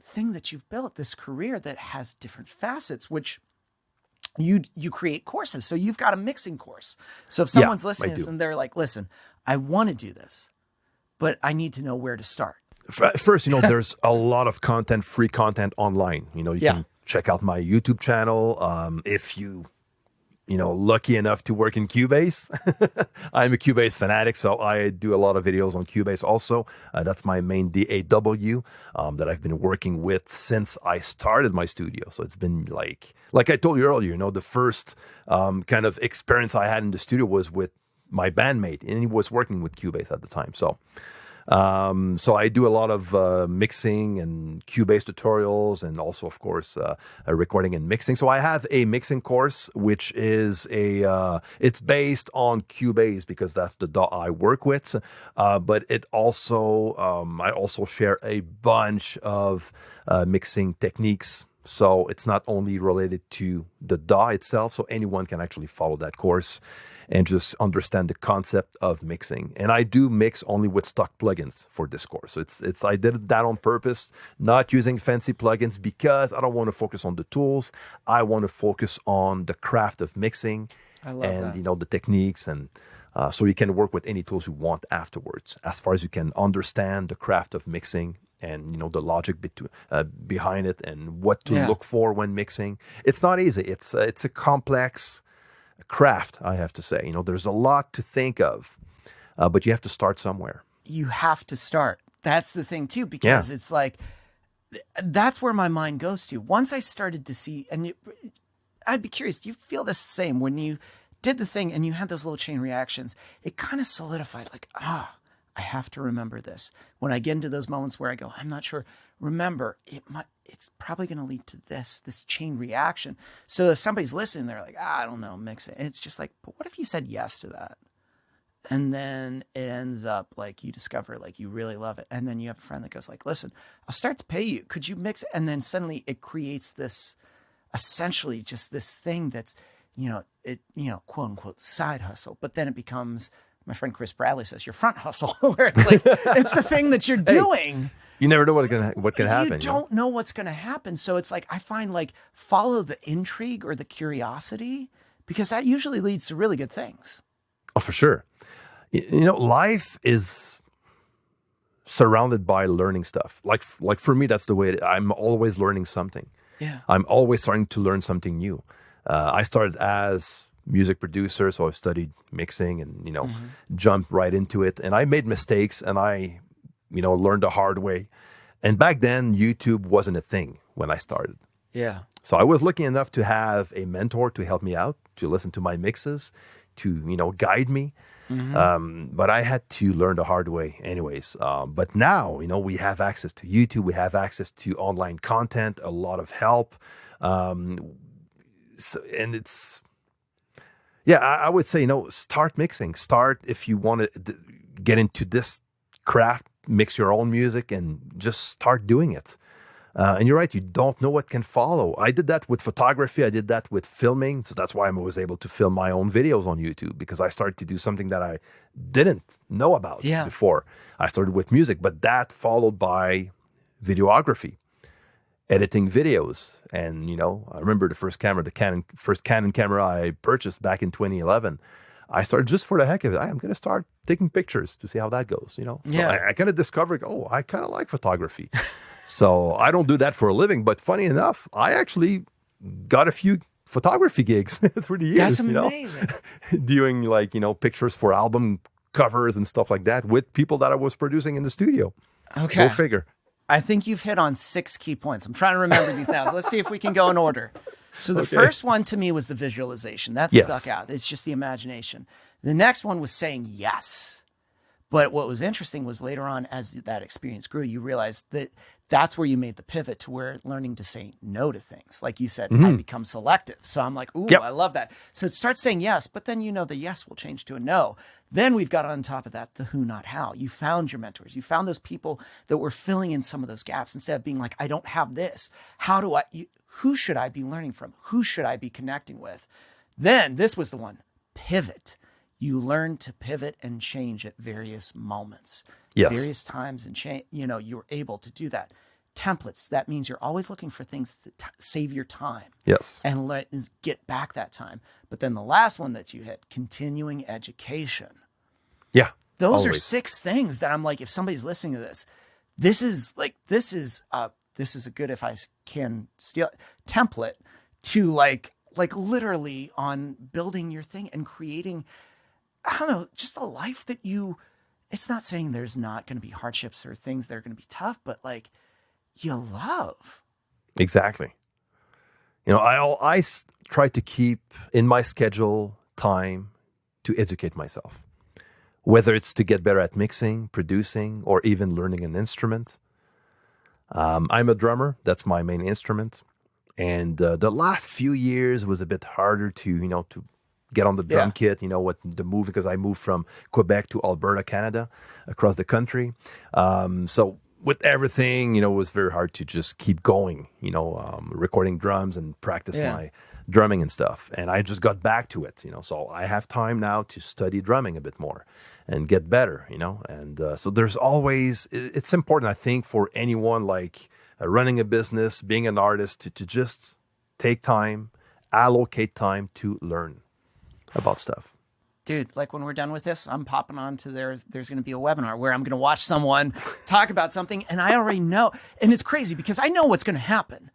thing that you've built, this career that has different facets, which you create courses. So you've got a mixing course. So if someone's listening to this and they're like, listen, I want to do this, but I need to know where to start. First, there's a lot of content, free content online. You can check out my YouTube channel. If lucky enough to work in Cubase, I'm a Cubase fanatic, so I do a lot of videos on Cubase also. That's my main DAW that I've been working with since I started my studio. So it's been like I told you earlier, the first kind of experience I had in the studio was with my bandmate, and he was working with Cubase at the time. So I do a lot of mixing and Cubase tutorials, and also, of course, recording and mixing. So I have a mixing course, which is it's based on Cubase because that's the DAW I work with. But it also, I also share a bunch of mixing techniques. So it's not only related to the DAW itself, so anyone can actually follow that course and just understand the concept of mixing. And I do mix only with stock plugins for this course. So I did that on purpose, not using fancy plugins because I don't want to focus on the tools. I want to focus on the craft of mixing the techniques, and so you can work with any tools you want afterwards, as far as you can understand the craft of mixing and the logic behind it and what to look for when mixing. It's not easy. It's a complex craft, I have to say. There's a lot to think of, but you have to start somewhere. You have to start. That's the thing too, because it's like, that's where my mind goes to. Once I started to see, and I'd be curious, do you feel the same when you did the thing and you had those little chain reactions? It kind of solidified, like, I have to remember this. When I get into those moments where I go, I'm not sure, remember, it's probably going to lead to this chain reaction. So if somebody's listening, they're like, I don't know, mix it. And it's just like, but what if you said yes to that? And then it ends up like you discover like you really love it. And then you have a friend that goes like, listen, I'll start to pay you. Could you mix it? And then suddenly it creates this, essentially just this thing that's, quote unquote side hustle. But then it becomes, my friend Chris Bradley says, your front hustle, where it's like, it's the thing that you're doing. You never know what can happen. You don't know what's going to happen. So it's like, I find like follow the intrigue or the curiosity, because that usually leads to really good things. Oh, for sure. Life is surrounded by learning stuff. Like for me, that's the way I'm always learning something. Yeah. I'm always starting to learn something new. I started as music producer, so I studied mixing and, jumped right into it. And I made mistakes and I, learned the hard way. And back then, YouTube wasn't a thing when I started. Yeah. So I was lucky enough to have a mentor to help me out, to listen to my mixes, to guide me. But I had to learn the hard way anyways. But now, we have access to YouTube, we have access to online content, a lot of help. And it's, I would say, start mixing. Start if you want to get into this craft, mix your own music and just start doing it. And you're right, you don't know what can follow. I did that with photography. I did that with filming. So that's why I was able to film my own videos on YouTube, because I started to do something that I didn't know about before. I started with music, but that followed by videography, editing videos. And, I remember the first Canon camera I purchased back in 2011. I started just for the heck of it. I'm going to start taking pictures to see how that goes, So I kind of discovered, I kind of like photography. So I don't do that for a living, but funny enough, I actually got a few photography gigs through the years. That's amazing. Doing pictures for album covers and stuff like that with people that I was producing in the studio. Okay. Go figure. I think you've hit on 6 key points. I'm trying to remember these now. Let's see if we can go in order. So the first one to me was the visualization. That stuck out. It's just the imagination. The next one was saying yes. But what was interesting was later on, as that experience grew, you realized that that's where you made the pivot to where learning to say no to things. Like you said, I become selective. So I'm like, ooh, I love that. So it starts saying yes, but then the yes will change to a no. Then we've got on top of that the who, not how. You found your mentors. You found those people that were filling in some of those gaps instead of being like, I don't have this. Who should I be learning from? Who should I be connecting with? Then this was the one, pivot. You learn to pivot and change at various moments, various times, and change. You're able to do that. Templates. That means you're always looking for things that save your time. Yes. And get back that time. But then the last one that you hit, continuing education. Yeah. Those are 6 things that I'm like, if somebody's listening to this, this is a good, if I can steal template to like literally on building your thing and creating, I don't know, just a life that it's not saying there's not going to be hardships or things that are going to be tough, but you love. Exactly. I try to keep in my schedule time to educate myself, whether it's to get better at mixing, producing, or even learning an instrument. I'm a drummer. That's my main instrument. And the last few years was a bit harder to get on the drum kit, with the move, because I moved from Quebec to Alberta, Canada, across the country. So with everything, it was very hard to just keep going, recording drums and practice my drumming and stuff. And I just got back to it, so I have time now to study drumming a bit more and get better, and so there's always, it's important, I think, for anyone running a business, being an artist, to just take time, allocate time to learn about stuff. Dude, when we're done with this, I'm popping on to there's going to be a webinar where I'm going to watch someone talk about something, and I already know. And it's crazy because I know what's going to happen.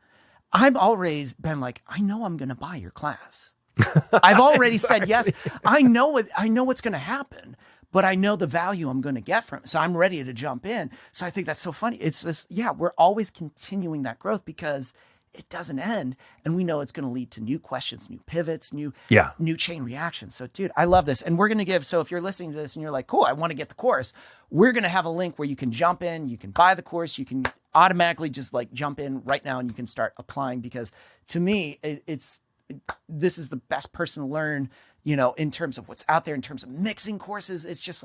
I've always been like, I know I'm going to buy your class. I've already said yes. I know what's going to happen, but I know the value I'm going to get from it. So I'm ready to jump in. So I think that's so funny. It's this, we're always continuing that growth because it doesn't end. And we know it's going to lead to new questions, new pivots, new chain reactions. So dude, I love this. And we're going to give, so if you're listening to this and you're like, cool, I want to get the course, we're going to have a link where you can jump in, you can buy the course, you can automatically just jump in right now and you can start applying, because to me, this is the best person to learn, in terms of what's out there, in terms of mixing courses. It's just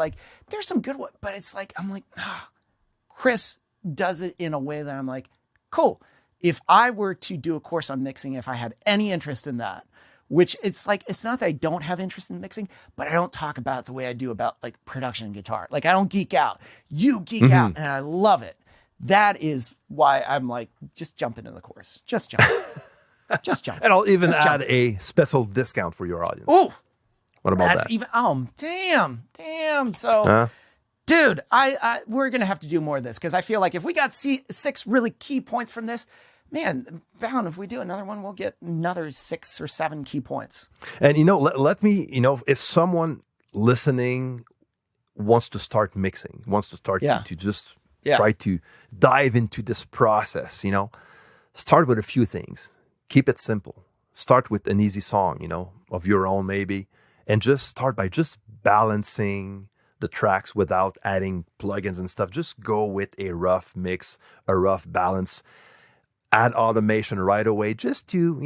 there's some good ones, but it's I'm like, Chris does it in a way that I'm like, cool. If I were to do a course on mixing, if I had any interest in that, which it's not that I don't have interest in mixing, but I don't talk about it the way I do about production and guitar. I don't geek out. You geek out, and I love it. That is why I'm just jump into the course. Just jump. Just jump. And I'll even add a special discount for your audience. Oh, what about that's that? Even, damn. So, dude, we're going to have to do more of this, because I feel like if we got 6 really key points from this, man, bound, if we do another one, we'll get another 6 or 7 key points. And, let me, if someone listening wants to start mixing, wants to start to just try to dive into this process, start with a few things. Keep it simple. Start with an easy song, of your own maybe, and just start by just balancing the tracks without adding plugins and stuff. Just go with a rough mix, a rough balance. Add automation right away just to,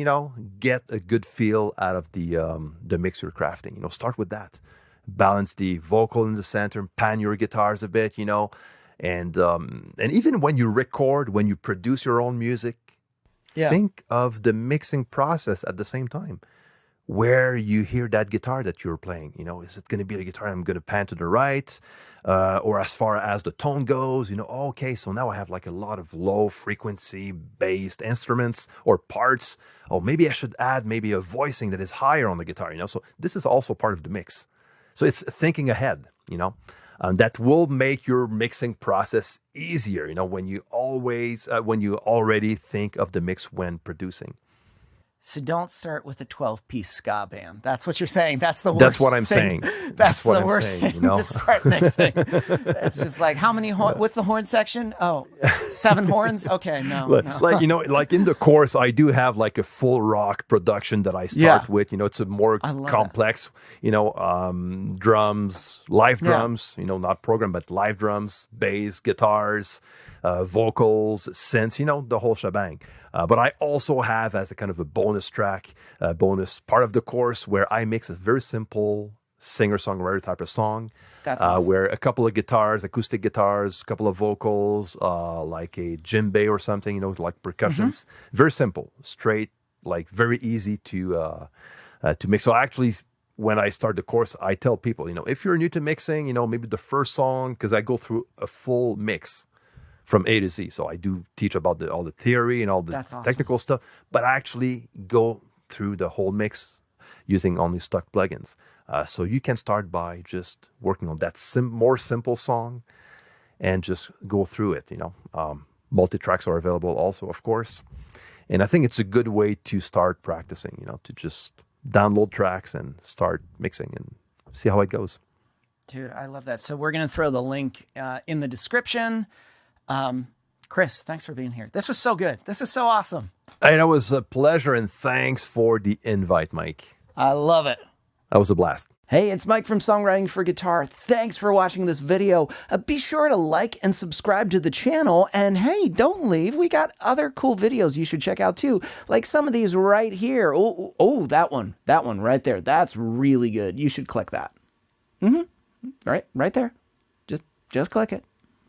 get a good feel out of the mix you're crafting. Start with that. Balance the vocal in the center, pan your guitars a bit, and even when you record, when you produce your own music, think of the mixing process at the same time. Where you hear that guitar that you're playing, is it going to be the guitar I'm going to pan to the right, or as far as the tone goes, okay, so now I have like a lot of low frequency based instruments or parts. Oh, maybe I should add maybe a voicing that is higher on the guitar, so this is also part of the mix. So it's thinking ahead, that will make your mixing process easier, when you already think of the mix when producing. So don't start with a 12-piece ska band. That's what you're saying. That's the worst. That's what I'm thing. saying. That's what the I'm worst saying, thing to start mixing. It's just like, how many what's the horn section? Oh, 7 horns? Okay, no. Like in the course, I do have like a full rock production that I start with. It's a more complex, drums, live drums, not program, but live drums, bass, guitars, vocals, synths, the whole shebang. But I also have as a kind of a bonus track, bonus part of the course where I mix a very simple singer-songwriter type of song. That's awesome. Where a couple of guitars, acoustic guitars, a couple of vocals, like a djembe or something, like percussions. Very simple, straight, like very easy to mix. So actually, when I start the course, I tell people, if you're new to mixing, maybe the first song, because I go through a full mix from A to Z. So I do teach about all the theory and all the technical stuff, but I actually go through the whole mix using only stock plugins. So you can start by just working on that more simple song and just go through it, multi-tracks are available also, of course. And I think it's a good way to start practicing, to just download tracks and start mixing and see how it goes. Dude, I love that. So we're going to throw the link in the description. Chris, thanks for being here. This was so good. This was so awesome. And it was a pleasure, and thanks for the invite, Mike. I love it. That was a blast. Hey, it's Mike from Songwriting for Guitar. Thanks for watching this video. Be sure to like and subscribe to the channel. And hey, don't leave. We got other cool videos you should check out too. Like some of these right here. Oh, that one right there. That's really good. You should click that. Right there. Just click it.